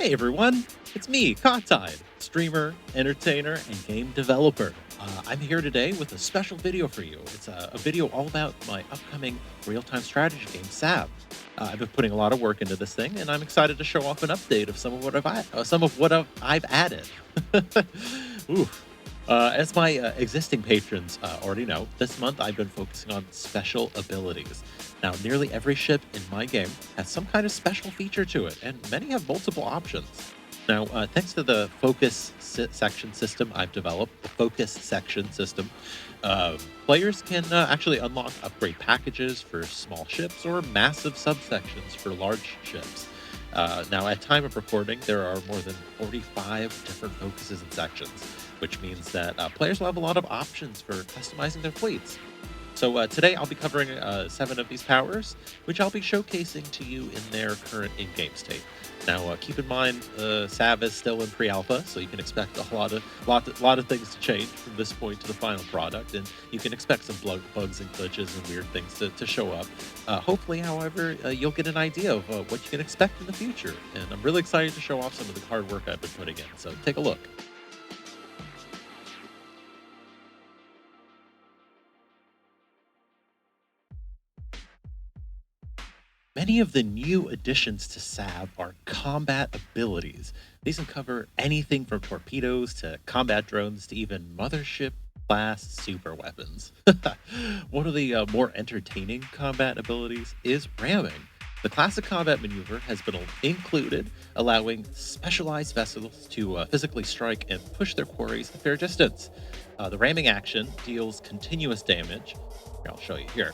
Hey everyone, it's me, Cocktide, streamer, entertainer, and game developer. I'm here today with a special video for you. It's a video all about my upcoming real-time strategy game, Salve. I've been putting a lot of work into this thing, and I'm excited to show off an update of some of what I've added. Ooh. As my existing patrons already know, this month I've been focusing on special abilities. Now, nearly every ship in my game has some kind of special feature to it, and many have multiple options. Now, thanks to the section system I've developed, the focus section system, players can actually unlock upgrade packages for small ships or massive subsections for large ships. Now, at time of recording, there are more than 45 different focuses and sections, which means that players will have a lot of options for customizing their fleets. So today I'll be covering 7 of these powers, which I'll be showcasing to you in their current in-game state. Now, keep in mind, Sav is still in pre-alpha, so you can expect a lot of things to change from this point to the final product, and you can expect some bugs and glitches and weird things to show up. Hopefully, however, you'll get an idea of what you can expect in the future, and I'm really excited to show off some of the hard work I've been putting in. So take a look. Many of the new additions to Sav are combat abilities. These can cover anything from torpedoes to combat drones to even mothership class super weapons. One of the more entertaining combat abilities is ramming. The classic combat maneuver has been included, allowing specialized vessels to physically strike and push their quarries a fair distance. The ramming action deals continuous damage. Here, I'll show you here.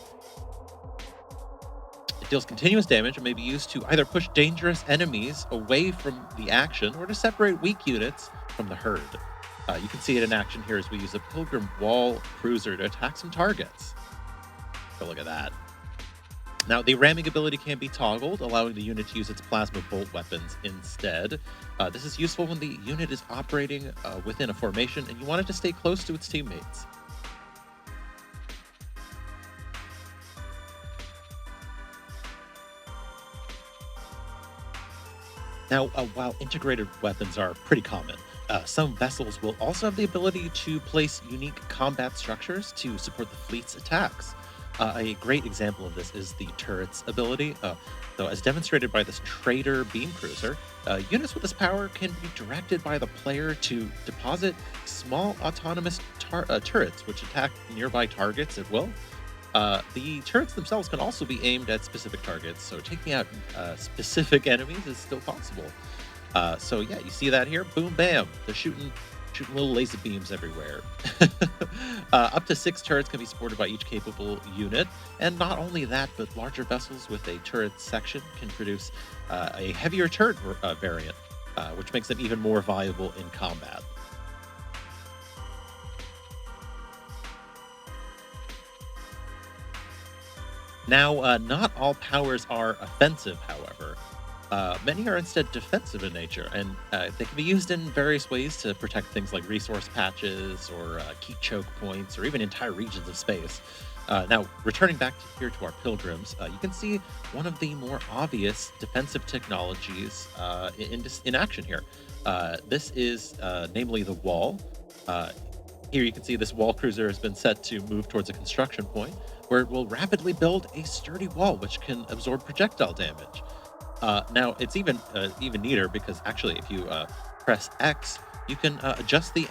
It deals continuous damage and may be used to either push dangerous enemies away from the action or to separate weak units from the herd. You can see it in action here as we use a Pilgrim Wall Cruiser to attack some targets. So look at that. Now, the ramming ability can be toggled, allowing the unit to use its plasma bolt weapons instead. This is useful when the unit is operating within a formation and you want it to stay close to its teammates. Now, while integrated weapons are pretty common, some vessels will also have the ability to place unique combat structures to support the fleet's attacks. A great example of this is the turret's ability. So, as demonstrated by this Trader Beam Cruiser, units with this power can be directed by the player to deposit small autonomous turrets, which attack nearby targets at will. The turrets themselves can also be aimed at specific targets, so taking out specific enemies is still possible. So yeah, you see that here? Boom, bam! They're shooting little laser beams everywhere. Up to 6 turrets can be supported by each capable unit, and not only that, but larger vessels with a turret section can produce a heavier turret variant, which makes them even more viable in combat. Now, not all powers are offensive, however. Many are instead defensive in nature, and they can be used in various ways to protect things like resource patches or keep choke points or even entire regions of space. Now, returning back here to our pilgrims, you can see one of the more obvious defensive technologies in action here. This is namely the wall. Here you can see this wall cruiser has been set to move towards a construction point where it will rapidly build a sturdy wall which can absorb projectile damage. Now it's even neater because actually if you press X, you can adjust the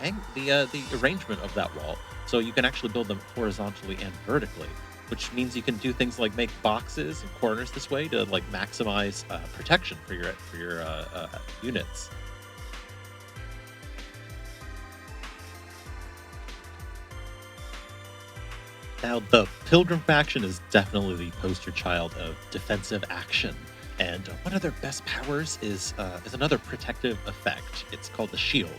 arrangement of that wall, so you can actually build them horizontally and vertically, which means you can do things like make boxes and corners this way to like maximize protection for your units. Now, the Pilgrim faction is definitely the poster child of defensive action, and one of their best powers is another protective effect. It's called the shield.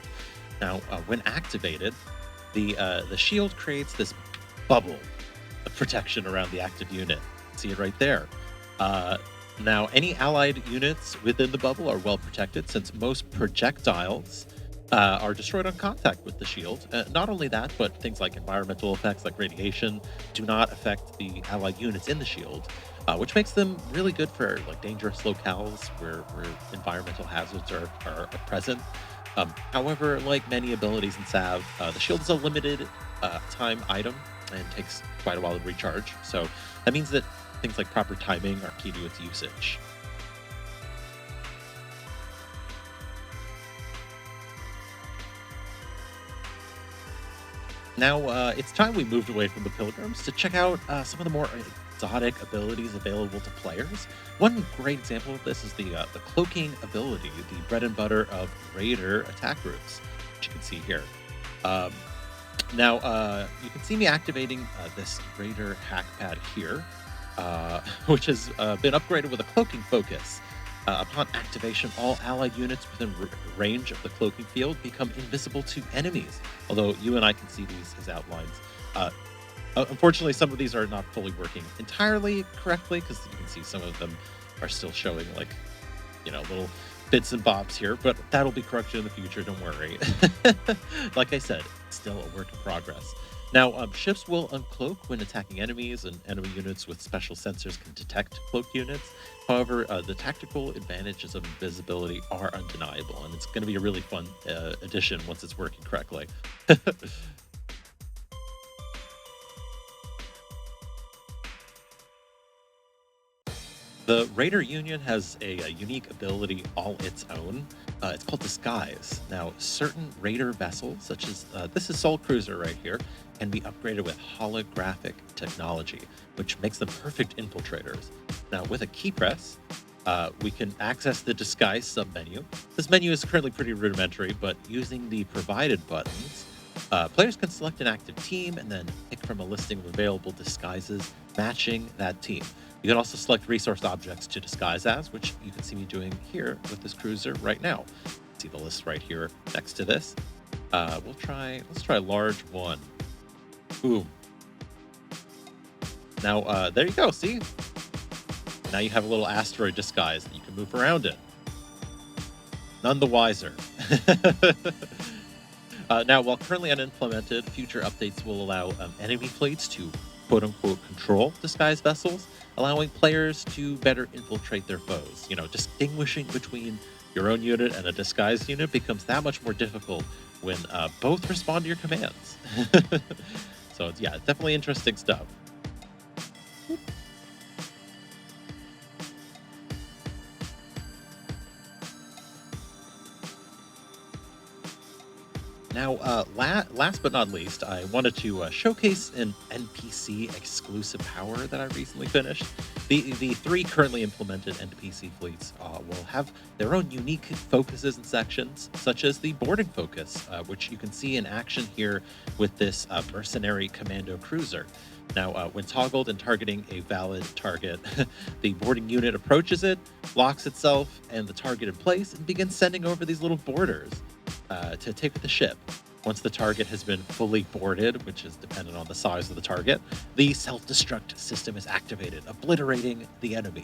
Now, when activated, the shield creates this bubble of protection around the active unit. See it right there. Now, any allied units within the bubble are well protected since most projectiles are destroyed on contact with the shield. Not only that, but things like environmental effects like radiation do not affect the allied units in the shield. which makes them really good for like dangerous locales where environmental hazards are present. However, like many abilities in Salve, the shield is a limited time item and takes quite a while to recharge. So that means that things like proper timing are key to its usage. Now, it's time we moved away from the pilgrims to check out some of the more exotic abilities available to players. One great example of this is the cloaking ability, the bread and butter of raider attack groups, which you can see here. Um, Now, you can see me activating this raider hack pad here, which has been upgraded with a cloaking focus. Upon activation, all allied units within range of the cloaking field become invisible to enemies. Although you and I can see these as outlines. Uh, Unfortunately, some of these are not fully working entirely correctly because you can see some of them are still showing like little bits and bobs here, but that'll be corrected in the future. Don't worry. Like I said, it's still a work in progress. Now, ships will uncloak when attacking enemies, and enemy units with special sensors can detect cloaked units. However, the tactical advantages of invisibility are undeniable, and it's going to be a really fun addition once it's working correctly. The Raider Union has a unique ability all its own. It's called Disguise. Now, certain Raider vessels, such as this is Soul Cruiser right here, can be upgraded with holographic technology, which makes them perfect infiltrators. Now, with a key press, we can access the Disguise submenu. This menu is currently pretty rudimentary, but using the provided buttons, players can select an active team and then pick from a listing of available disguises matching that team. You can also select resource objects to disguise as, which you can see me doing here with this cruiser right now. See the list right here next to this. Let's try large one. Boom. Now, there you go. See? Now you have a little asteroid disguise that you can move around in. None the wiser. Now, while currently unimplemented, future updates will allow enemy fleets to quote unquote control disguised vessels, allowing players to better infiltrate their foes. Distinguishing between your own unit and a disguised unit becomes that much more difficult when both respond to your commands. So, yeah, definitely interesting stuff. Now, last but not least, I wanted to showcase an NPC exclusive power that I recently finished. The three currently implemented NPC fleets will have their own unique focuses and sections, such as the boarding focus, which you can see in action here with this mercenary commando cruiser. Now, when toggled and targeting a valid target, the boarding unit approaches it, locks itself and the target in place, and begins sending over these little boarders to take with the ship. Once the target has been fully boarded, which is dependent on the size of the target, the self destruct system is activated, obliterating the enemy.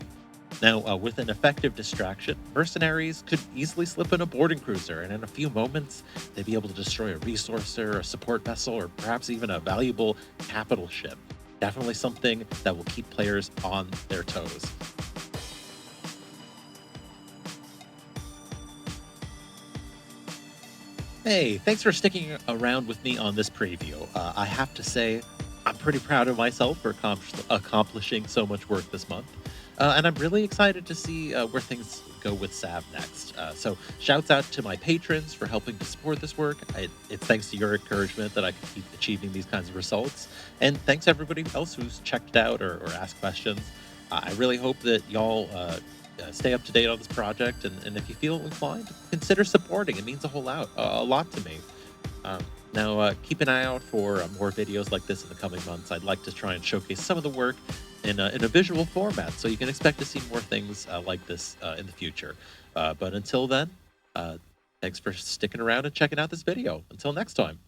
Now, with an effective distraction, mercenaries could easily slip in a boarding cruiser, and in a few moments, they'd be able to destroy a resourcer, a support vessel, or perhaps even a valuable capital ship. Definitely something that will keep players on their toes. Hey, thanks for sticking around with me on this preview. I have to say, I'm pretty proud of myself for accomplishing so much work this month. And I'm really excited to see where things go with Sav next. So, shouts out to my patrons for helping to support this work. It's thanks to your encouragement that I can keep achieving these kinds of results. And thanks everybody else who's checked it out or asked questions. I really hope that y'all stay up to date on this project, and if you feel inclined, consider supporting. It means a lot to me. Um, Now, keep an eye out for more videos like this in the coming months. I'd like to try and showcase some of the work in a visual format, so you can expect to see more things like this in the future. But until then, uh, thanks for sticking around and checking out this video. Until next time.